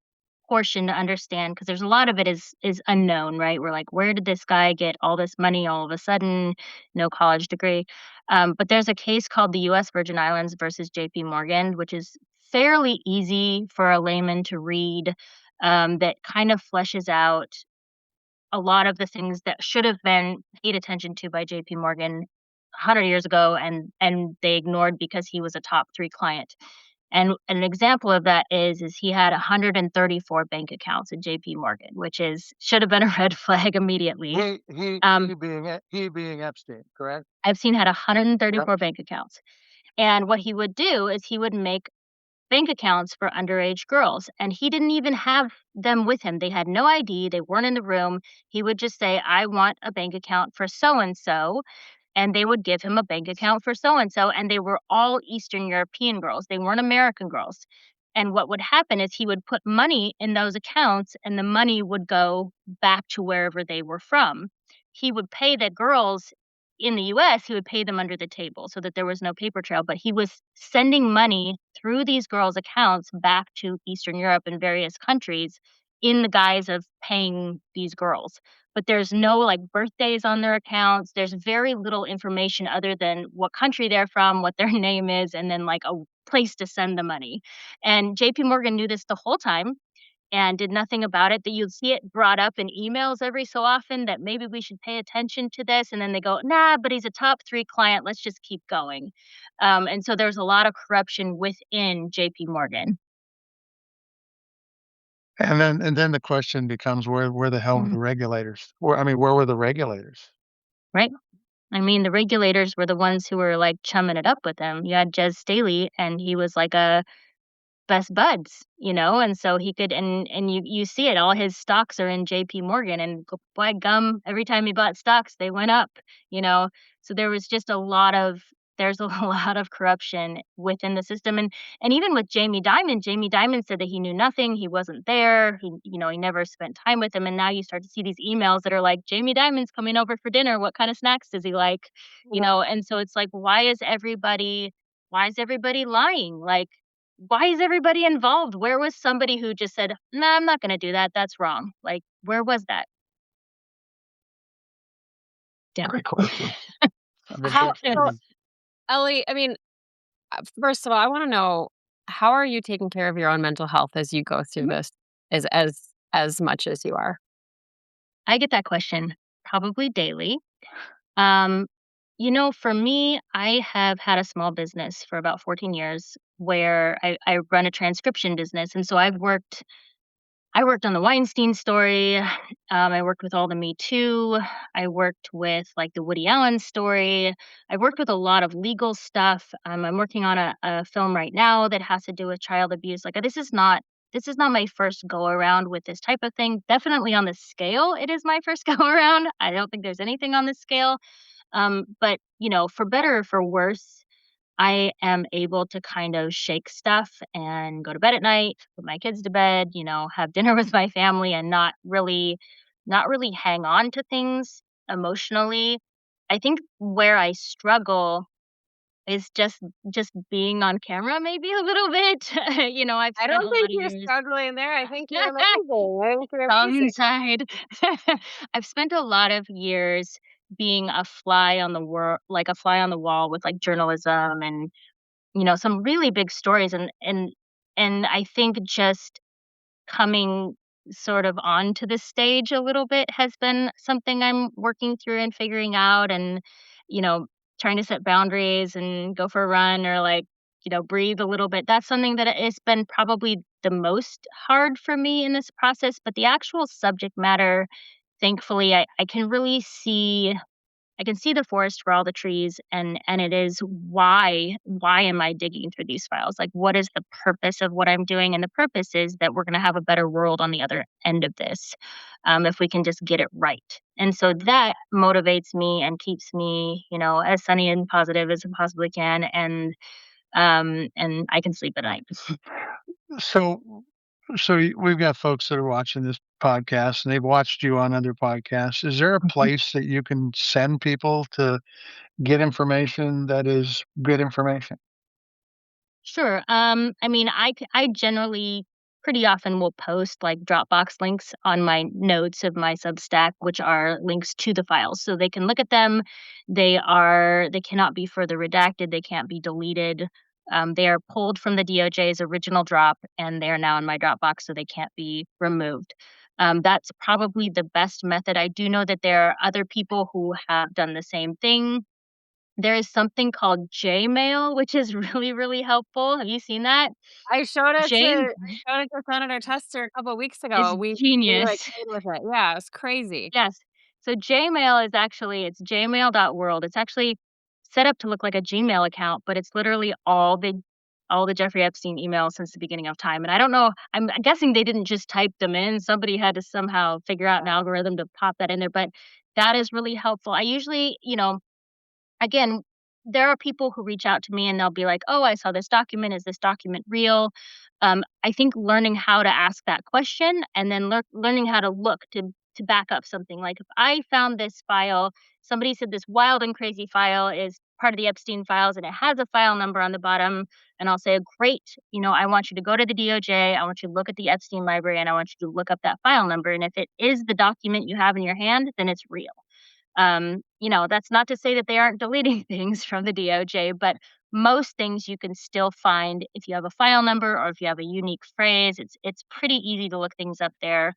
portion to understand, because there's a lot of it is unknown, right? We're like, where did this guy get all this money all of a sudden? No college degree. But there's a case called the U.S. Virgin Islands versus J.P. Morgan, which is fairly easy for a layman to read. That kind of fleshes out a lot of the things that should have been paid attention to by J.P. Morgan 100 years ago, and they ignored because he was a top 3 client. And an example of that is he had 134 bank accounts at JP Morgan, which is should have been a red flag immediately. Um, He being Epstein, correct? Epstein had Yep. 134 bank accounts. And what he would do is he would make bank accounts for underage girls, and he didn't even have them with him. They had no ID, they weren't in the room. He would just say, "I want a bank account for so and so," and they would give him a bank account for so and so, and they were all Eastern European girls. They weren't American girls. And what would happen is he would put money in those accounts, and the money would go back to wherever they were from. He would pay the girls in the US, he would pay them under the table so that there was no paper trail, but he was sending money through these girls' accounts back to Eastern Europe and various countries in the guise of paying these girls. But there's no, like, birthdays on their accounts. There's very little information other than what country they're from, what their name is, and then, like, a place to send the money. And JP Morgan knew this the whole time and did nothing about it. That you'd see it brought up in emails every so often that maybe we should pay attention to this, and then they go, "Nah, but he's a top 3 client, let's just keep going." And so there's a lot of corruption within JP Morgan. And then the question becomes where the hell were Mhm. the regulators? Where were the regulators? Right? I mean, the regulators were the ones who were, like, chumming it up with him. You had Jez Staley, and he was like a best buds, and so he could, and you see it, all his stocks are in JP Morgan, and by gum, every time he bought stocks, they went up, you know? So there was just there's a lot of corruption within the system, and even with Jamie Dimon said that he knew nothing, he wasn't there, he never spent time with him, and now you start to see these emails that are like, "Jamie Dimon's coming over for dinner, what kind of snacks does he like?" And so it's like, why is everybody lying? Like, why is everybody involved? Where was somebody who just said, "Nah, I'm not gonna do that, that's wrong." Like, where was that? Yeah. Great question. I mean, How so, it Ellie, I mean, first of all, I wanna know, how are you taking care of your own mental health as you go through Mhm. this as much as you are? I get that question probably daily. Um, for me, I have had a small business for about 14 years where I run a transcription business, and so I worked on the Weinstein story. I worked with all the Me Too. I worked with, like, the Woody Allen story. I worked with a lot of legal stuff. I'm working on a film right now that has to do with child abuse. Like, this is not my first go around with this type of thing. Definitely on the scale, it is my first go around. I don't think there's anything on this scale. But for better or for worse, I am able to kind of shake stuff and go to bed at night, put my kids to bed, have dinner with my family and not really hang on to things emotionally. I think where I struggle is just being on camera maybe a little bit. I've I spent don't a lot think of you're years struggling there, I think you're amazing, I think you're some amazing. inside. I've spent a lot of years being a fly on the wall with, like, journalism and some really big stories, and I think just coming sort of onto the stage a little bit has been something I'm working through and figuring out, and you know trying to set boundaries and go for a run, or, like, breathe a little bit. That's something that it's been probably the most hard for me in this process, but the actual subject matter, thankfully, I can see the forest for all the trees, and it is why am I digging through these files? Like, what is the purpose of what I'm doing? And the purpose is that we're gonna have a better world on the other end of this, if we can just get it right. And so that motivates me and keeps me, as sunny and positive as I possibly can, and I can sleep at night. So So we've got folks that are watching this podcast and they've watched you on other podcasts. Is there a place that you can send people to get information that is good information? Sure. I mean, I generally pretty often will post like Dropbox links on my notes of my Substack, which are links to the files, so they can look at them. They cannot be further redacted. They can't be deleted. They are pulled from the DOJ's original drop, and they are now in my Dropbox, so they can't be removed. That's probably the best method. I do know that there are other people who have done the same thing. There is something called Jmail, which is really, really helpful. Have you seen that? J I showed it to Senator Tester a couple weeks is ago. We, like, genius. played with it. Yeah, it's crazy. Yes. So Jmail is actually it's jmail.world. It's actually set up to look like a Gmail account, but it's literally all the Jeffrey Epstein emails since the beginning of time. And I don't know, I'm guessing they didn't just type them in. Somebody had to somehow figure out an algorithm to pop that in there, but that is really helpful. I usually, again, there are people who reach out to me and they'll be like, "Oh, I saw this document. Is this document real?" I think learning how to ask that question and then learning how to look to back up something. Like if I found this file, somebody said this wild and crazy file is part of the Epstein files and it has a file number on the bottom, and I'll say, "Great, I want you to go to the DOJ. I want you to look at the Epstein library, and I want you to look up that file number. And if it is the document you have in your hand, then it's real." That's not to say that they aren't deleting things from the DOJ, but most things you can still find if you have a file number or if you have a unique phrase. It's pretty easy to look things up there.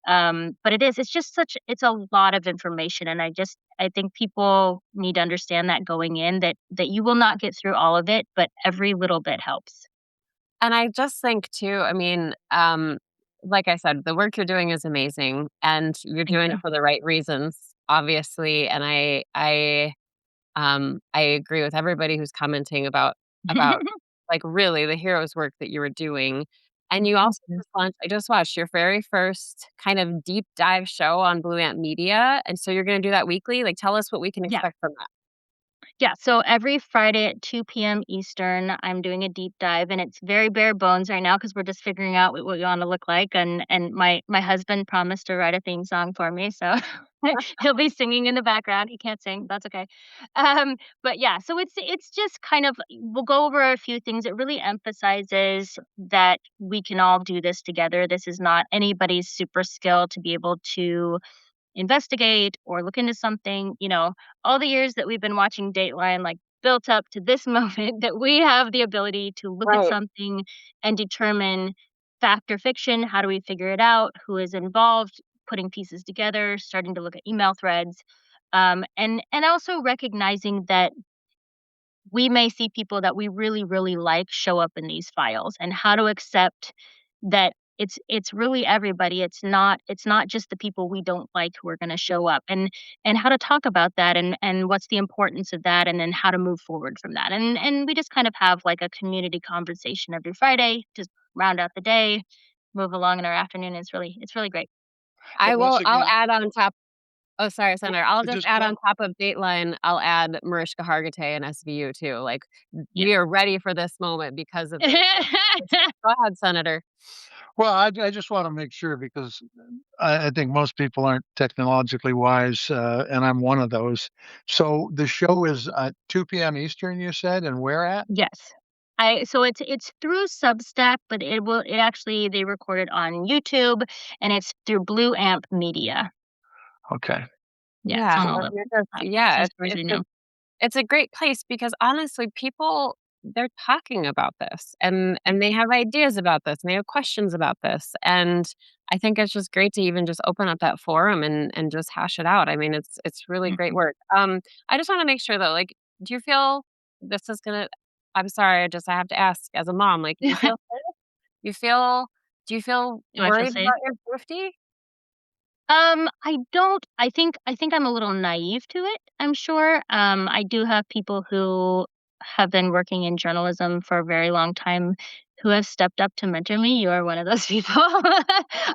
But it's just it's a lot of information, and I think people need to understand that going in that you will not get through all of it, but every little bit helps. And I just think too, I mean, like I said, the work you're doing is amazing, and you're Thank doing you. it for the right reasons, obviously, and I agree with everybody who's commenting about, like, really the hero's work that you were doing. And you Thank also you. just launched I just watched your very first kind of deep dive show on Blue Ant Media, and so you're gonna do that weekly? Like, tell us what we can Yeah. expect from that. Yeah, so every Friday at 2 p.m. Eastern, I'm doing a deep dive, and it's very bare bones right now because we're just figuring out what we want to look like. And my husband promised to write a theme song for me, so he'll be singing in the background. He can't sing, that's okay. But yeah, so it's just kind of we'll go over a few things. It really emphasizes that we can all do this together. This is not anybody's super skill to be able to investigate or look into something, all the years that we've been watching Dateline, like, built up to this moment that we have the ability to look at Right. something and determine fact or fiction. How do we figure it out? Who is involved? Putting pieces together, starting to look at email threads, and also recognizing that we may see people that we really, really like show up in these files, and how to accept that it's really everybody. It's not just the people we don't like who are going to show up, and how to talk about that, and what's the importance of that, and then how to move forward from that. And we just kind of have like a community conversation every Friday, just round out the day, move along in our afternoon. It's really great. But once I'll again, add on top. Oh, sorry, Senator. I'll just just add one on top of Dateline, I'll add Mariska Hargitay and SVU too. Like, Yeah. we are ready for this moment because of those things. Go ahead, Senator. well, I just wanna make sure because I think most people aren't technologically wise, and I'm one of those. So the show is at 2 p.m. Eastern, you said, and where at? Yes. So it's through Substack, but it actually they record it on YouTube, and it's through Blue Amp Media. Okay. Yeah, it's Yeah, on so all if the you're just yeah, podcast stores right now. it's a great place because honestly, people they're talking about this and they have ideas about this and they have questions about this. And I think it's just great to even just open up that forum and just hash it out. I mean, it's really great Mhm. work. I just want to make sure though, like, do you feel this is gonna I'm sorry, I have to ask as a mom, like, do you feel safe? You feel do you feel Do I feel worried safe? about your safety? I don't. I think I'm a little naive to it, I'm sure. I do have people who have been working in journalism for a very long time who have stepped up to mentor me, you are one of those people.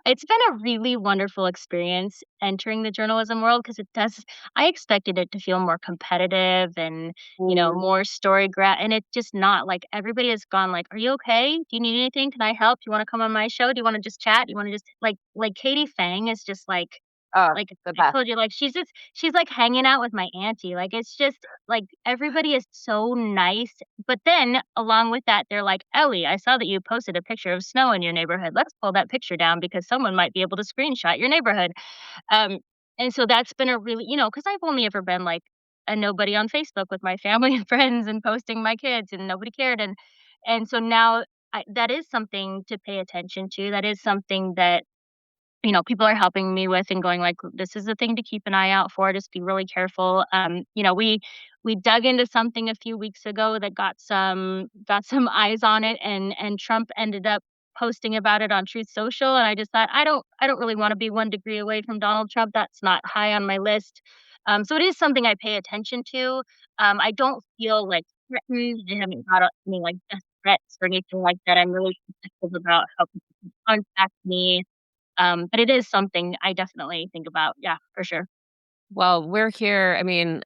It's been a really wonderful experience entering the journalism world because it does I expected it to feel more competitive and, Mm. more and it's just not, like, everybody has gone like, "Are you okay? Do you need anything? Can I help? Do you wanna come on my show? Do you wanna just chat? Do you wanna just" like, Katie Fang is just Oh, like the I best. told you, like, she's, like, hanging out with my auntie, like, it's just like, everybody is so nice, but then, along with that, they're like, "Ellie, I saw that you posted a picture of snow in your neighborhood. Let's pull that picture down because someone might be able to screenshot your neighborhood." Um, and so that's been a really because 'cause I've only ever been, like, a nobody on Facebook with my family and friends and posting my kids, and nobody cared, and so now that is something to pay attention to, that is something that people are helping me with and going like, "This is a thing to keep an eye out for, just be really careful." We dug into something a few weeks ago that got some eyes on it, and Trump ended up posting about it on Truth Social, and I just thought, I don't really wanna be 1 degree away from Donald Trump, that's not high on my list. So it is something I pay attention to. I don't feel, like, threatened. I haven't got any, like, death threats or anything like that. I'm really protective about how people can contact me. But it is something I definitely think about. Yeah, for sure. Well, we're here. I mean,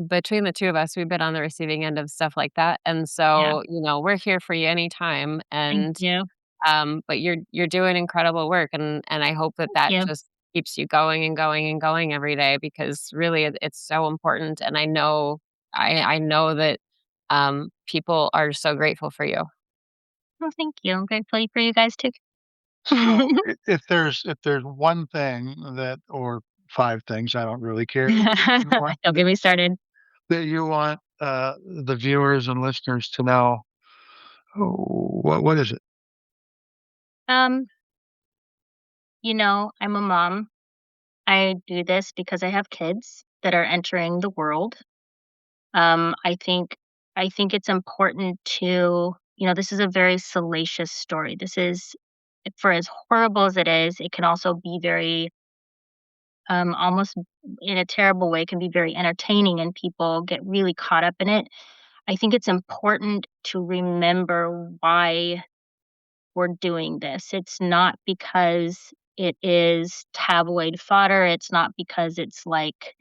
between the 2 of us, we've been on the receiving end of stuff like that, and Yeah. so, we're here for you anytime, Thank and, you. but you're doing incredible work, and I hope that Thank that you. just keeps you going and going and going every day because really it's so important, and I know that, people are so grateful for you. Well, thank you. I'm grateful for you guys too. So if there's one thing that or 5 things, I don't really care, one Don't get me started. that you want, the viewers and listeners to know, what is it? Um, I'm a mom. I do this because I have kids that are entering the world. Um, I think I think it's important to, this is a very salacious story. This is for as horrible as it is, it can also be very almost in a terrible way, can be very entertaining and people get really caught up in it. I think it's important to remember why we're doing this. It's not because it is tabloid fodder. It's not because it's like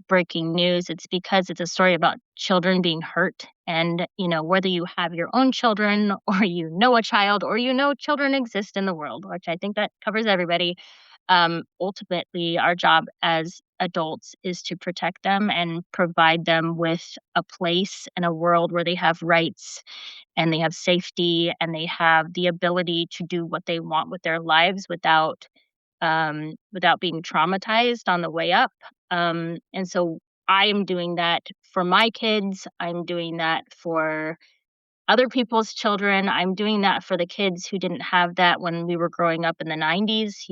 breaking news. It's because it's a story about children being hurt. And, whether you have your own children or you know a child or children exist in the world, which I think that covers everybody, ultimately, our job as adults is to protect them and provide them with a place and a world where they have rights and they have safety and they have the ability to do what they want with their lives without being traumatized on the way up. And so I am doing that for my kids. I'm doing that for other people's children. I'm doing that for the kids who didn't have that when we were growing up in the 90s.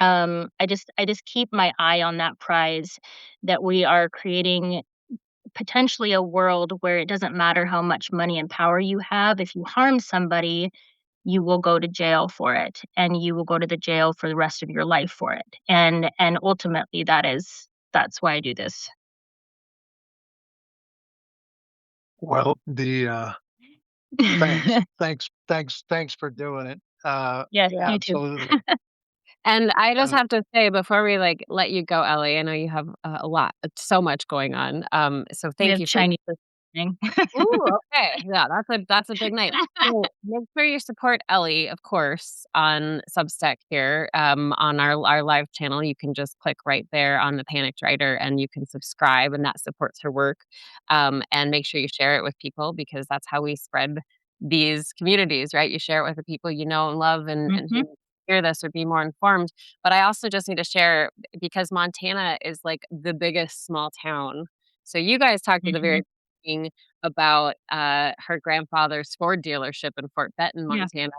I just keep my eye on that prize that we are creating potentially a world where it doesn't matter how much money and power you have. If you harm somebody, you will go to jail for it and you will go to the jail for the rest of your life for it. And ultimately that's why I do this. Well, thanks for doing it. Yes, Yeah, you too. absolutely. And I just And have to say before we, like, let you go, Ellie, I know you have a lot so much going on, so We thank have you for Chinese listening. Ooh, okay. Yeah, that's a big night. So, make sure you support Ellie, of course, on Substack here, on our live channel. You can just click right there on the Panicked Writer, and you can subscribe, and that supports her work. And make sure you share it with people because that's how we spread these communities, right? You share it with the people you know and love and Mhm, who hear this would be more informed. But I also just need to share because Montana is, like, the biggest small town. So you guys talked at the mhm. very beginning about, her grandfather's Ford dealership in Fort Benton, Yeah. Montana,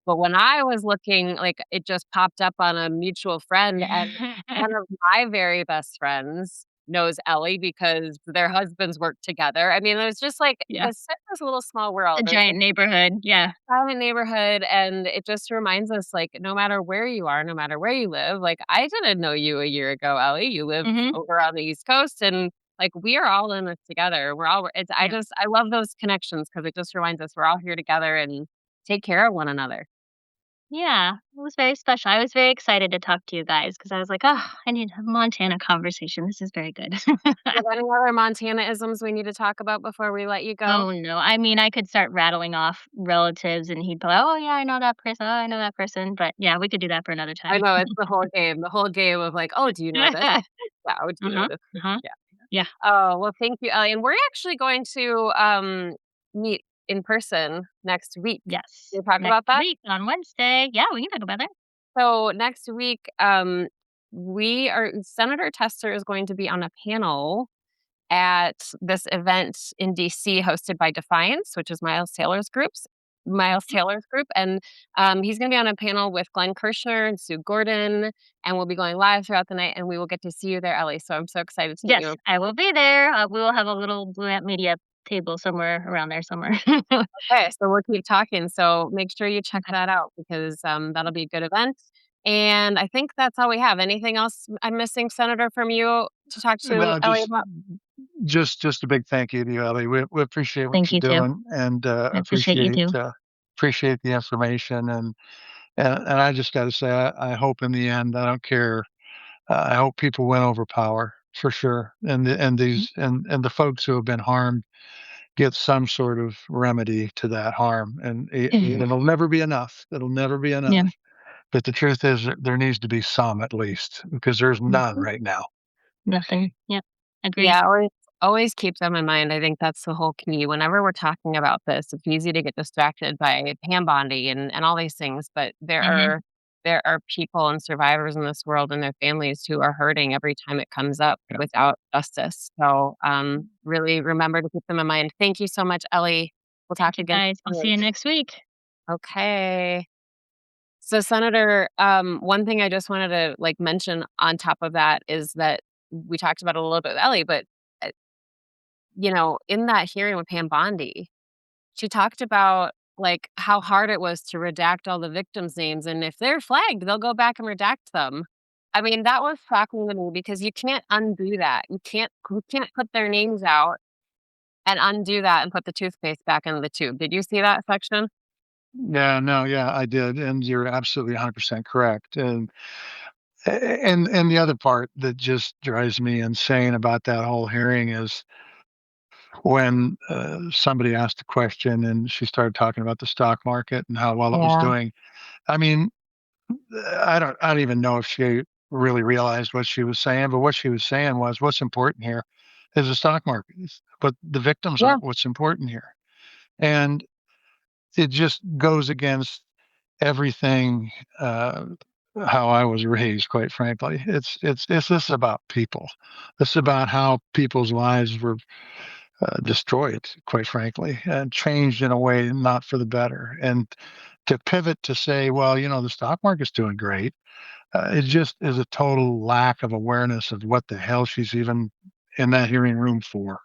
but when I was looking, like, it just popped up on a mutual friend, and one of my very best friends knows Ellie because their husbands work together. I mean, it was just, like, Yeah. it's such a little small A world. There's giant neighborhood, yeah. silent neighborhood, and it just reminds us, like, no matter where you are, no matter where you live, like, I didn't know you a year ago, Ellie. You live Mhm. over on the East Coast, and, Like, we are all in this together. Yeah. I love those connections because it just reminds us we're all here together and take care of one another. Yeah, it was very special. I was very excited to talk to you guys because I was like, "Oh, I need a Montana conversation. This is very good." Do you have any other Montana-isms we need to talk about before we let you go? Oh, no. I mean, I could start rattling off relatives, and he'd be like, "Oh, yeah, I know that person. Oh, I know that person." But, yeah, we could do that for another I time. know, it's the whole game of like, "Oh, do you know this? Yeah, oh, do you know Uh-huh, this?" uh-huh. Yeah. Yeah. Oh, well, thank you, Ellie, and we're actually going to, meet in person next week. Yes. Can we talk Next about that? week on Wednesday. Yeah, we can talk about that. So, next week, we are Senator Tester is going to be on a panel at this event in DC hosted by Defiance, which is Miles Mhm. Taylor's group, and, he's gonna be on a panel with Glenn Kirshner and Sue Gordon, and we'll be going live throughout the night, and we will get to see you there, Ellie, so I'm so excited to meet Yes, you. I will be there. We will have a little Blue Ant Media table somewhere around there somewhere. Okay, so we'll keep talking, so make sure you check that out because, that'll be a good event, and I think that's all we have. Anything else I'm missing, Senator, from you to talk to No, Ellie about? just a big thank you to you, Ellie. We appreciate what Thank you're you too. doing and, I appreciate you too. appreciate the information and I just gotta say, I hope in the end, I don't care, I hope people win over power for sure, Mhm. and the folks who have been harmed get some sort of remedy to that harm, and it'll never be enough. It'll never be Yeah. enough, but the truth is that there needs to be some at least, because there's none Mhm. right now. Nothing. Yep. Agree. Yeah, always keep them in mind. I think that's the whole key. Whenever we're talking about this, it's easy to get distracted by Pam Bondi and all these things, but Mhm. there are people and survivors in this world and their families who are hurting every time it comes up without justice. So, really remember to keep them in mind. Thank you so much, Ellie. We'll talk Thank you again guys. I'll see soon. you next week. Okay. So, Senator, one thing I just wanted to like mention on top of that is that we talked about it a little bit with Ellie, but uh, in that hearing with Pam Bondi, she talked about like how hard it was to redact all the victims' names, and if they're flagged, they'll go back and redact them. I mean, that was shocking to me because you can't undo that. You can't put their names out and undo that and put the toothpaste back in the tube. Did you see that section? Yeah, no, yeah, I did, and you're absolutely 100% correct, and the other part that just drives me insane about that whole hearing is when, somebody asked a question and she started talking about the stock market and how well it was Yeah. doing. I mean, I don't even know if she really realized what she was saying, but what she was saying was, "What's important here is the stock market, but the victims Yeah. aren't what's important here." And it just goes against everything, how I was raised, quite frankly. It's this is about people. This is about how people's lives were, destroyed, quite frankly, and changed in a way not for the better. And to pivot to say, "Well, the stock market's doing great," it just is a total lack of awareness of what the hell she's even in that hearing room for.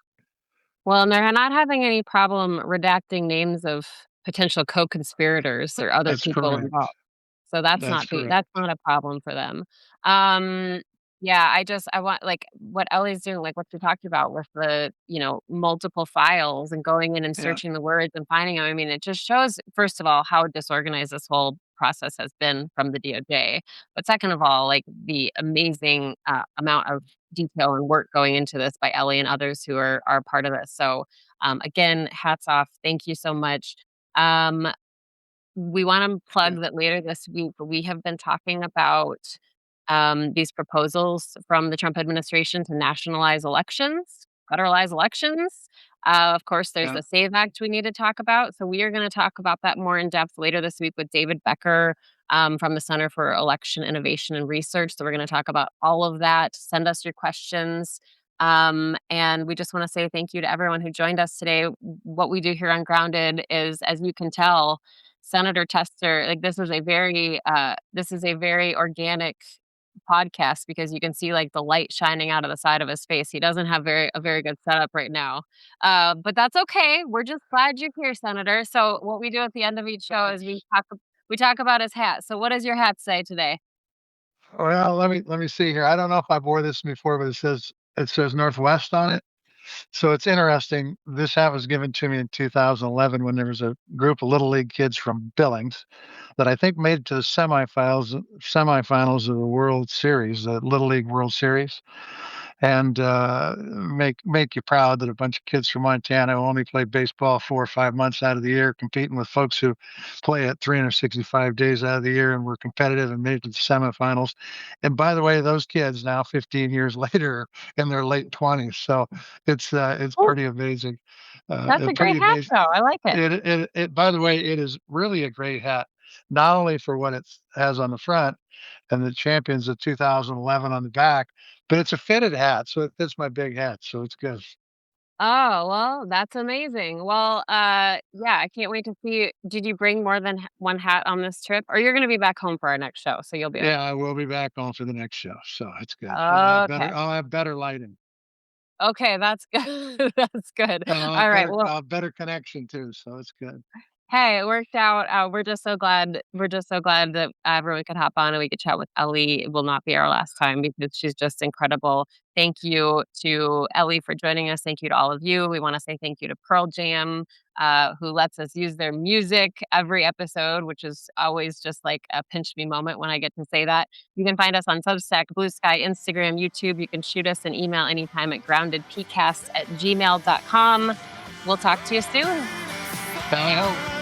Well, and they're not having any problem redacting names of potential co-conspirators or other That's people correct. involved. So That's that's correct. not a problem for them. Yeah, I want like what Ellie's doing, like what you talked about with the, multiple files and going in and Yeah. searching the words and finding them. I mean, it just shows, first of all, how disorganized this whole process has been from the DOJ. But second of all, like the amazing amount of detail and work going into this by Ellie and others who are part of this. So again, hats off. Thank you so much. Um, we want to Yeah. plug that later this week, we have been talking about these proposals from the Trump administration to nationalize elections, federalize elections. Of course, there's Yeah. the SAVE Act we need to talk about. So we are going to talk about that more in depth later this week with David Becker from the Center for Election Innovation and Research. So we're going to talk about all of that. Send us your questions. And we just want to say thank you to everyone who joined us today. What we do here on Grounded is, as you can tell, Senator Tester, like this is a very organic podcast because you can see like the light shining out of the side of his face. He doesn't have a very good setup right now. But that's okay. We're just glad you're here, Senator. So what we do at the end of each show is we talk about his hat. So what does your hat say today? Well, let me see here. I don't know if I wore this before, but it says it says Northwest on it. So it's interesting. This hat was given to me in 2011 when there was a group of little league kids from Billings that I think made it to the semifinals of the World Series, the Little League World Series, and make you proud that a bunch of kids from Montana who only play baseball 4 or 5 months out of the year, competing with folks who play it 365 days out of the year and were competitive and made it to the semifinals. And by the way, those kids now, 15 years later, in their late 20s. So it's Oh, pretty amazing. that's a great Pretty hat, amazing. though. I like it. By the way, it is really a great hat, not only for what it has on the front and the champions of 2011 on the back, but it's a fitted hat, so it fits my big hat, so it's good. Oh, well, that's amazing. Well, yeah, I can't wait to see. Did you bring more than one hat on this trip? Or you're gonna be back home for our next show, so you'll be Yeah, I will be back on for the next show, so it's good. okay. I'll have better lighting, Okay, that's good. That's good. and All right, well, I'll have better connection too, so it's good. hey, it worked out. We're just so glad that everyone could hop on and we could chat with Ellie. It will not be our last time because she's just incredible. Thank you to Ellie for joining us. Thank you to all of you. We want to say thank you to Pearl Jam, who lets us use their music every episode, which is always just like a pinch me moment when I get to say that. You can find us on Substack, Blue Sky, Instagram, YouTube. You can shoot us an email anytime at groundedpcast@gmail.com. We'll talk to you soon. Tally ho.